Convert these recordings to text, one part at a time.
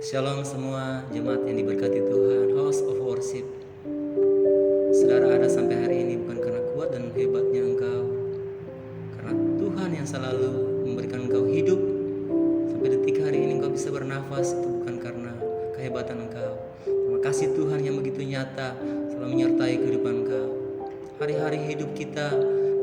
Shalom semua jemaat yang diberkati Tuhan, house of worship. Saudara ada sampai hari ini bukan karena kuat dan hebatnya engkau, karena Tuhan yang selalu memberikan engkau hidup. Sampai detik hari ini engkau bisa bernafas, itu bukan karena kehebatan engkau. Terima kasih Tuhan yang begitu nyata selalu menyertai kehidupan engkau. Hari-hari hidup kita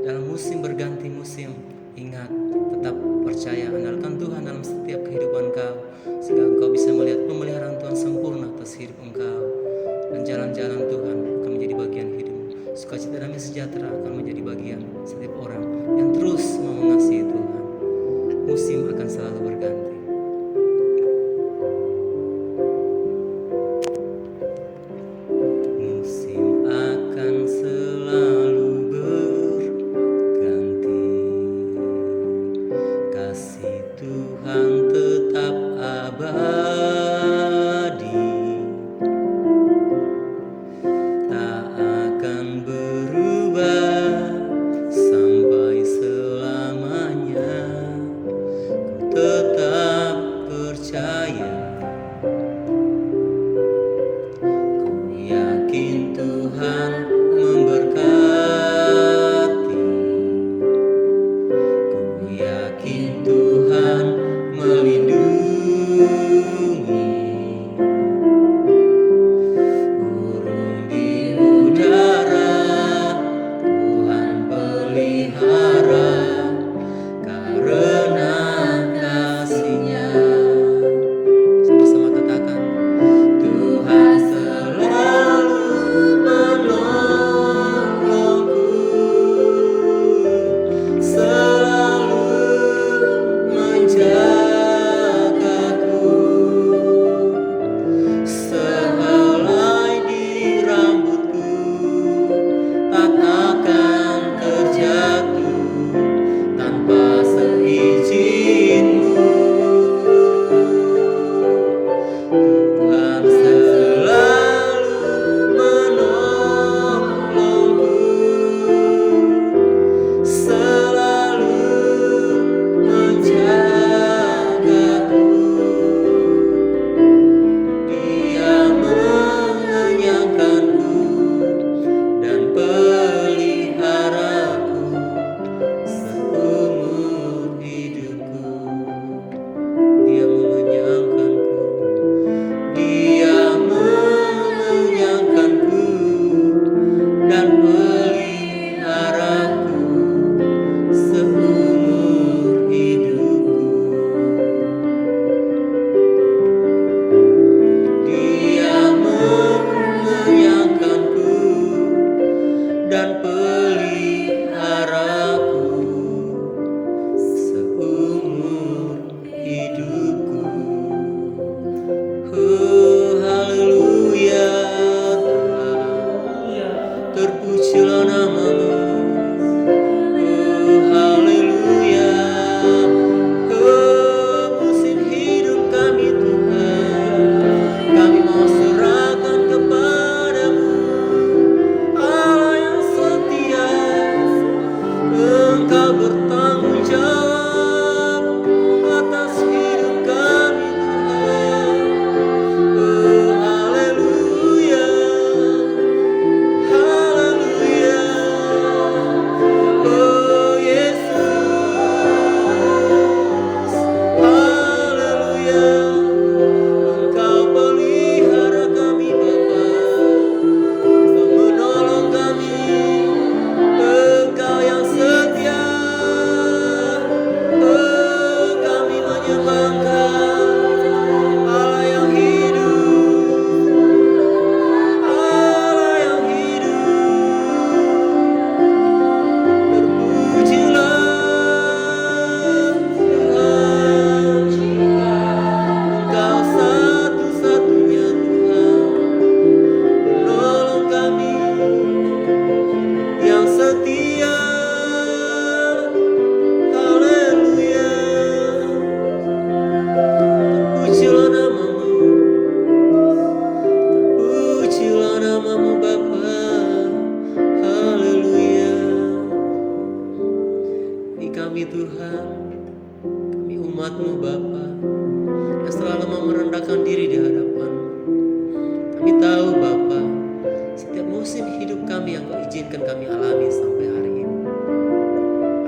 dalam musim berganti musim, ingat, tetap percaya, andalkan Tuhan dalam setiap kehidupan engkau, sehingga engkau bisa melihat pemeliharaan Tuhan sempurna atas hidup engkau. Dan jalan-jalan Tuhan akan menjadi bagian hidupmu. Sukacita damai sejahtera akan menjadi bagian setiap orang yang terus mau mengasihi Tuhan. Musim akan selalu berganti. Musim akan selalu berganti. Kasih Tuhan tetap abadi, tak akan berubah merendahkan diri di hadapan. Kami tahu Bapa, setiap musim hidup kami yang Kau izinkan kami alami sampai hari ini.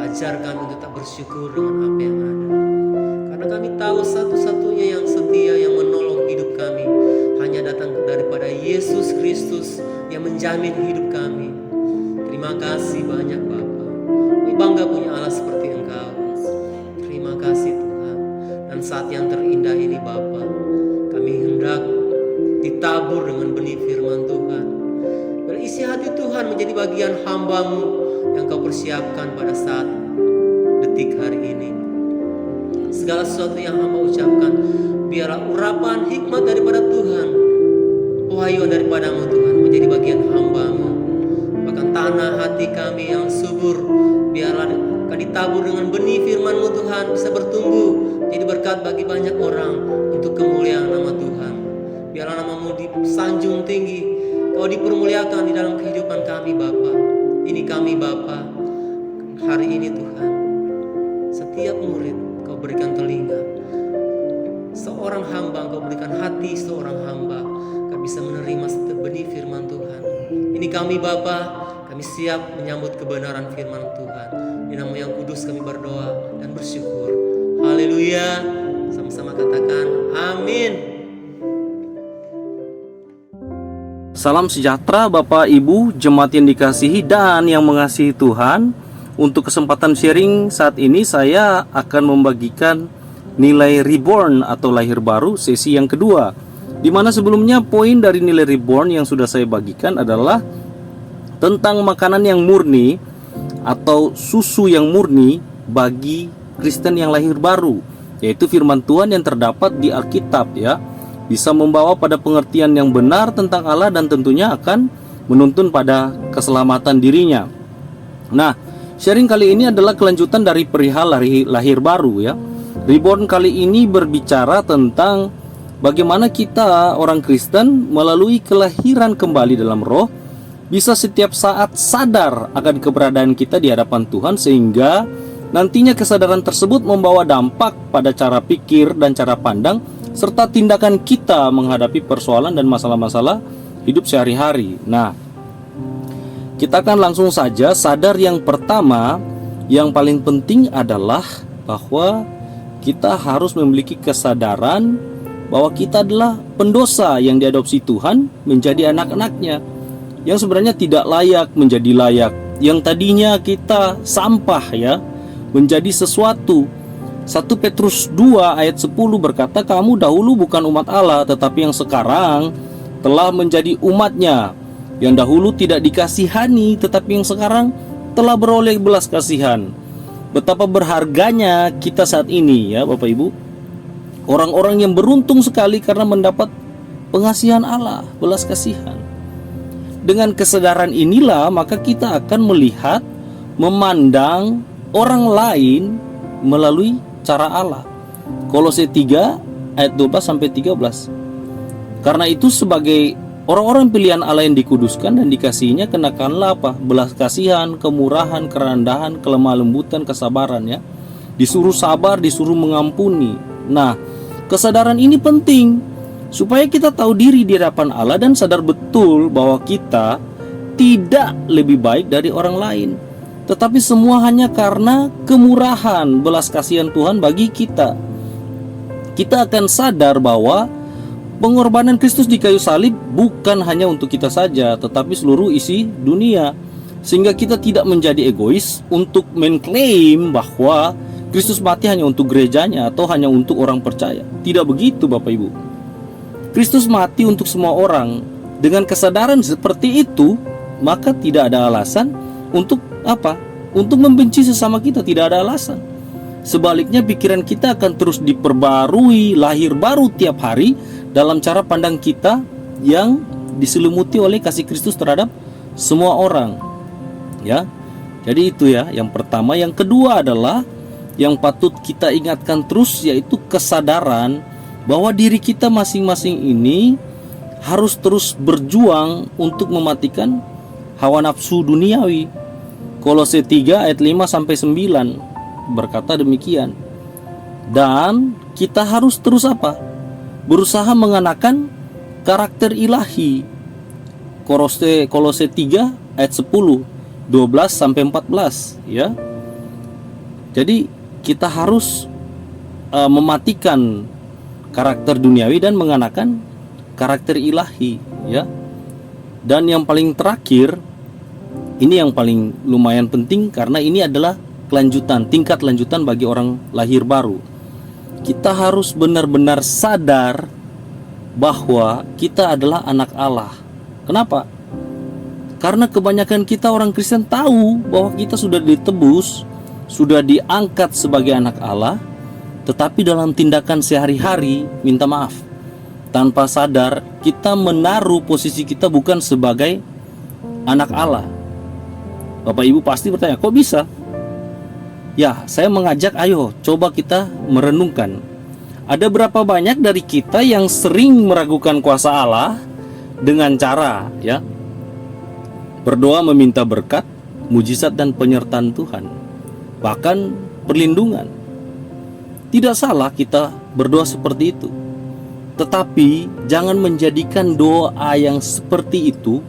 Ajar kami untuk tetap bersyukur dengan apa yang ada. Karena kami tahu satu-satunya yang setia, yang menolong hidup kami, hanya datang daripada Yesus Kristus yang menjamin hidup kami. Terima kasih banyak Bapa. Kami bangga punya Allah seperti Engkau. Terima kasih Tuhan. Dan saat yang terindah ini Bapa, kami hendak ditabur dengan benih firman Tuhan. Berisi hati Tuhan menjadi bagian hamba-Mu yang Kau persiapkan pada saat detik hari ini. Segala sesuatu yang hamba ucapkan, biarlah urapan hikmat daripada Tuhan, wahyu daripada-Mu Tuhan, menjadi bagian hamba-Mu. Bahkan tanah hati kami yang subur, biarlah akan ditabur dengan benih firman-Mu Tuhan, bisa bertumbuh jadi berkat bagi banyak orang untuk kemuliaan nama Tuhan. Biarlah nama-Mu disanjung tinggi, Kau dipermuliakan di dalam kehidupan kami Bapa. Ini kami Bapa, hari ini Tuhan, setiap murid Kau berikan telinga, seorang hamba Kau berikan hati seorang hamba, Kau bisa menerima setiap benih firman Tuhan. Ini kami Bapa, kami siap menyambut kebenaran firman Tuhan. Di nama yang kudus kami berdoa dan bersyukur. Haleluya. Sama-sama katakan amin. Salam sejahtera Bapak Ibu, jemaat yang dikasihi dan yang mengasihi Tuhan. Untuk kesempatan sharing saat ini saya akan membagikan nilai reborn atau lahir baru sesi yang kedua. Di mana sebelumnya poin dari nilai reborn yang sudah saya bagikan adalah tentang makanan yang murni atau susu yang murni bagi Kristen yang lahir baru, yaitu firman Tuhan yang terdapat di Alkitab ya. Bisa membawa pada pengertian yang benar tentang Allah dan tentunya akan menuntun pada keselamatan dirinya. Nah, sharing kali ini adalah kelanjutan dari perihal lahir baru ya. Reborn kali ini berbicara tentang bagaimana kita orang Kristen melalui kelahiran kembali dalam roh bisa setiap saat sadar akan keberadaan kita di hadapan Tuhan, sehingga nantinya kesadaran tersebut membawa dampak pada cara pikir dan cara pandang serta tindakan kita menghadapi persoalan dan masalah-masalah hidup sehari-hari. Nah, kita akan langsung saja sadar yang pertama, yang paling penting adalah bahwa kita harus memiliki kesadaran bahwa kita adalah pendosa yang diadopsi Tuhan menjadi anak-anaknya, yang sebenarnya tidak layak menjadi layak, yang tadinya kita sampah ya, menjadi sesuatu. 1 Petrus 2 ayat 10 berkata, kamu dahulu bukan umat Allah, tetapi yang sekarang telah menjadi umatnya, yang dahulu tidak dikasihani, tetapi yang sekarang telah beroleh belas kasihan. Betapa berharganya kita saat ini ya Bapak Ibu, orang-orang yang beruntung sekali karena mendapat pengasihan Allah, belas kasihan. Dengan kesadaran inilah maka kita akan melihat, memandang orang lain melalui cara Allah. Kolose 3 ayat 12 sampai 13. Karena itu sebagai orang-orang pilihan Allah yang dikuduskan dan dikasihinya, kenakanlah apa? Belas kasihan, kemurahan, kerendahan, kelemah lembutan, kesabaran ya. Disuruh sabar, disuruh mengampuni. Nah, kesadaran ini penting supaya kita tahu diri di hadapan Allah dan sadar betul bahwa kita tidak lebih baik dari orang lain, tetapi semua hanya karena kemurahan belas kasihan Tuhan bagi kita. Kita akan sadar bahwa pengorbanan Kristus di kayu salib bukan hanya untuk kita saja, tetapi seluruh isi dunia. Sehingga kita tidak menjadi egois untuk mengklaim bahwa Kristus mati hanya untuk gerejanya atau hanya untuk orang percaya. Tidak begitu Bapak Ibu. Kristus mati untuk semua orang. Dengan kesadaran seperti itu, maka tidak ada alasan untuk apa? Untuk membenci sesama kita, tidak ada alasan. Sebaliknya pikiran kita akan terus diperbarui, lahir baru tiap hari dalam cara pandang kita yang diselimuti oleh kasih Kristus terhadap semua orang. Ya. Jadi itu ya, yang pertama. Yang kedua adalah yang patut kita ingatkan terus, yaitu kesadaran bahwa diri kita masing-masing ini harus terus berjuang untuk mematikan hawa nafsu duniawi. Kolose 3 ayat 5 sampai 9 berkata demikian. Dan kita harus terus apa? berusaha mengenakan karakter ilahi. Kolose 3 ayat 10, 12 sampai 14 ya. Jadi kita harus mematikan karakter duniawi dan mengenakan karakter ilahi ya. Dan yang paling terakhir, ini yang paling lumayan penting karena ini adalah tingkat lanjutan bagi orang lahir baru. Kita harus benar-benar sadar bahwa kita adalah anak Allah. Kenapa? Karena kebanyakan kita orang Kristen tahu bahwa kita sudah ditebus, sudah diangkat sebagai anak Allah, tetapi dalam tindakan sehari-hari minta maaf. Tanpa sadar kita menaruh posisi kita bukan sebagai anak Allah. Bapak Ibu pasti bertanya, kok bisa? Ya, saya mengajak, ayo coba kita merenungkan. Ada berapa banyak dari kita yang sering meragukan kuasa Allah dengan cara ya berdoa meminta berkat, mujizat dan penyertaan Tuhan, bahkan perlindungan. Tidak salah kita berdoa seperti itu, tetapi jangan menjadikan doa yang seperti itu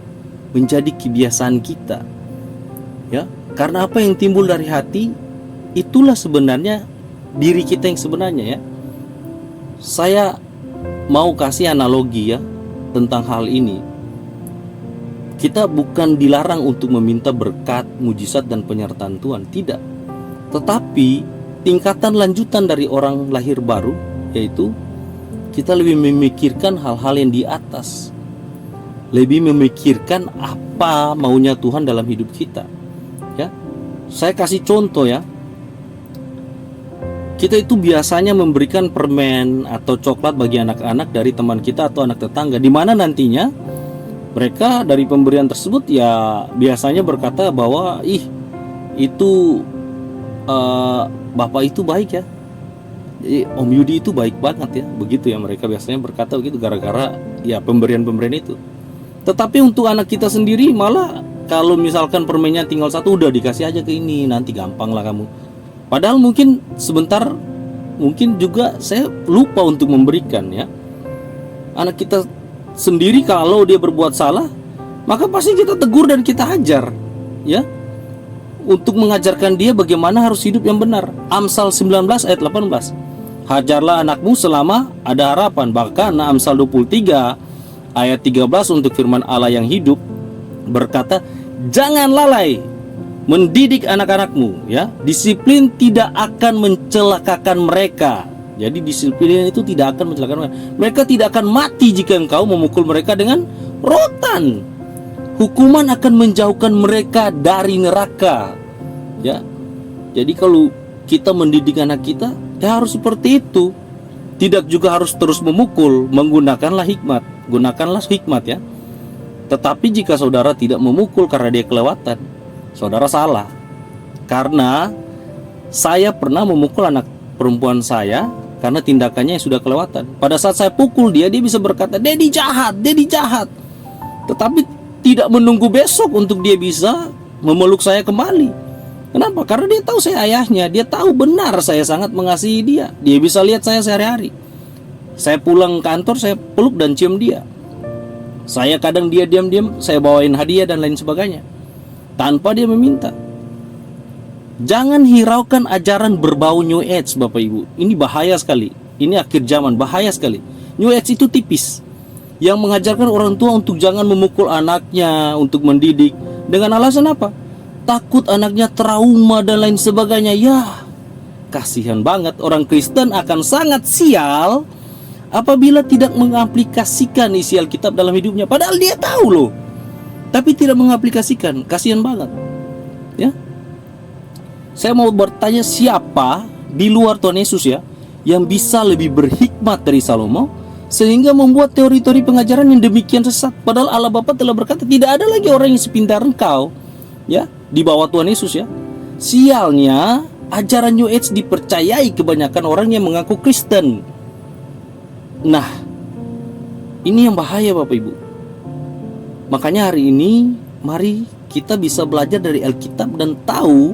menjadi kebiasaan kita ya. Karena apa yang timbul dari hati, itulah sebenarnya diri kita yang sebenarnya ya. Saya mau kasih analogi ya tentang hal ini. Kita bukan dilarang untuk meminta berkat, mujizat dan penyertaan Tuhan, tidak. Tetapi tingkatan lanjutan dari orang lahir baru, yaitu kita lebih memikirkan hal-hal yang di atas, lebih memikirkan apa maunya Tuhan dalam hidup kita ya. Saya kasih contoh ya. Kita itu biasanya memberikan permen atau coklat bagi anak-anak dari teman kita atau anak tetangga, di mana nantinya mereka dari pemberian tersebut ya biasanya berkata bahwa itu bapak itu baik ya, Om Yudi itu baik banget ya, begitu ya mereka biasanya berkata begitu gara-gara ya pemberian-pemberian itu. Tetapi untuk anak kita sendiri malah kalau misalkan permennya tinggal satu, udah dikasih aja ke ini, nanti gampang lah kamu. Padahal mungkin sebentar, mungkin juga saya lupa untuk memberikan ya. Anak kita sendiri kalau dia berbuat salah, maka pasti kita tegur dan kita ajar ya, untuk mengajarkan dia bagaimana harus hidup yang benar. Amsal 19 ayat 18, hajarlah anakmu selama ada harapan. Bahkan Amsal 23 ayat 13 untuk firman Allah yang hidup berkata, jangan lalai mendidik anak-anakmu ya. Disiplin tidak akan mencelakakan mereka. Jadi disiplin itu tidak akan mencelakakan mereka. Mereka tidak akan mati jika engkau memukul mereka dengan rotan. Hukuman akan menjauhkan mereka dari neraka ya. Jadi kalau kita mendidik anak kita ya harus seperti itu. Tidak juga harus terus memukul, menggunakanlah hikmat. Gunakanlah hikmat ya. Tetapi jika saudara tidak memukul karena dia kelewatan, saudara salah. Karena saya pernah memukul anak perempuan saya karena tindakannya yang sudah kelewatan. Pada saat saya pukul dia bisa berkata, Dedi jahat, Dedi jahat. Tetapi tidak menunggu besok untuk dia bisa memeluk saya kembali. Kenapa? Karena dia tahu saya ayahnya. Dia tahu benar saya sangat mengasihi dia. Dia bisa lihat saya sehari-hari. Saya pulang kantor, saya peluk dan cium dia. Saya kadang dia diam-diam, saya bawain hadiah dan lain sebagainya tanpa dia meminta. Jangan hiraukan ajaran berbau New Age, Bapak Ibu. Ini bahaya sekali. Ini akhir zaman, bahaya sekali. New Age itu tipis, yang mengajarkan orang tua untuk jangan memukul anaknya, untuk mendidik dengan alasan apa? Takut anaknya trauma dan lain sebagainya. Ya, kasihan banget. Orang Kristen akan sangat sial apabila tidak mengaplikasikan isi Alkitab dalam hidupnya. Padahal dia tahu loh, tapi tidak mengaplikasikan. Kasihan banget ya. Saya mau bertanya, siapa di luar Tuhan Yesus ya yang bisa lebih berhikmat dari Salomo sehingga membuat teori-teori pengajaran yang demikian sesat? Padahal Allah Bapa telah berkata tidak ada lagi orang yang sepintar engkau ya di bawah Tuhan Yesus ya. Sialnya ajaran New Age dipercayai kebanyakan orang yang mengaku Kristen. Nah, ini yang bahaya Bapak Ibu. Makanya hari ini mari kita bisa belajar dari Alkitab dan tahu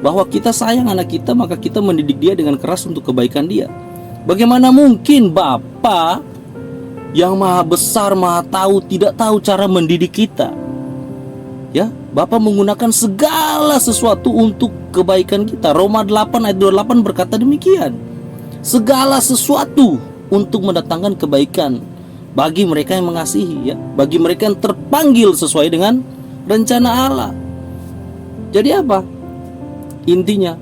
bahwa kita sayang anak kita, maka kita mendidik dia dengan keras untuk kebaikan dia. Bagaimana mungkin Bapak yang maha besar, maha tahu, tidak tahu cara mendidik kita. Ya, Bapa menggunakan segala sesuatu untuk kebaikan kita. Roma 8 ayat 28 berkata demikian. Segala sesuatu untuk mendatangkan kebaikan bagi mereka yang mengasihi, ya, bagi mereka yang terpanggil sesuai dengan rencana Allah. Jadi apa? Intinya,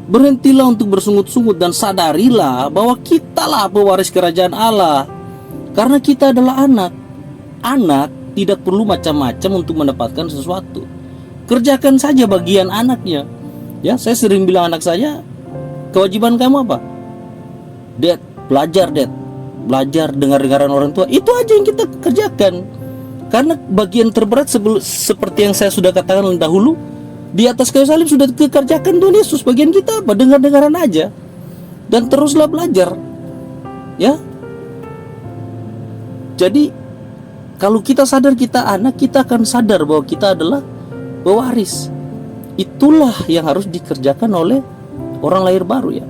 berhentilah untuk bersungut-sungut dan sadarilah bahwa kitalah pewaris kerajaan Allah. Karena kita adalah anak. Anak tidak perlu macam-macam untuk mendapatkan sesuatu. Kerjakan saja bagian anaknya. Ya, saya sering bilang anak saya, kewajiban kamu apa? Dad, belajar Dad. Belajar dengar-dengaran orang tua. Itu aja yang kita kerjakan. Karena bagian terberat seperti yang saya sudah katakan dahulu, di atas kayu salib sudah dikerjakan Tuhan Yesus. Bagian kita apa? Dengar-dengaran aja. Dan teruslah belajar. Ya. Jadi kalau kita sadar kita anak, kita akan sadar bahwa kita adalah pewaris. Itulah yang harus dikerjakan oleh orang lahir baru, ya.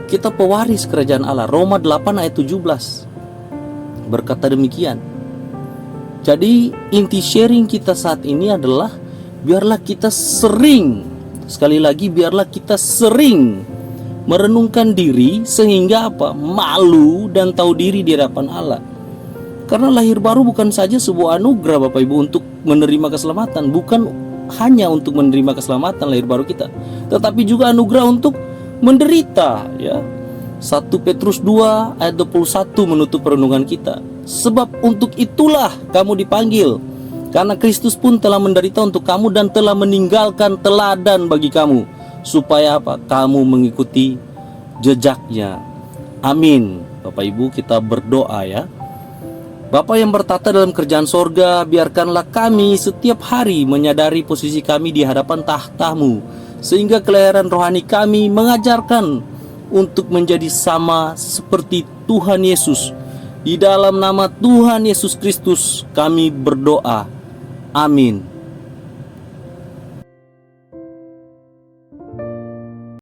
Kita pewaris kerajaan Allah. Roma 8 ayat 17 berkata demikian. Jadi inti sharing kita saat ini adalah biarlah kita sering, sekali lagi biarlah kita sering merenungkan diri sehingga apa? Malu dan tahu diri di hadapan Allah. Karena lahir baru bukan saja sebuah anugerah Bapak Ibu untuk menerima keselamatan. Bukan hanya untuk menerima keselamatan lahir baru kita, tetapi juga anugerah untuk menderita, ya. 1 Petrus 2 ayat 21 menutup renungan kita. Sebab untuk itulah kamu dipanggil, karena Kristus pun telah menderita untuk kamu dan telah meninggalkan teladan bagi kamu, supaya apa? Kamu mengikuti jejaknya. Amin. Bapak Ibu, kita berdoa, ya. Bapa yang bertata dalam kerajaan sorga, biarkanlah kami setiap hari menyadari posisi kami di hadapan tahta-Mu, sehingga kelahiran rohani kami mengajarkan untuk menjadi sama seperti Tuhan Yesus. Di dalam nama Tuhan Yesus Kristus kami berdoa. Amin.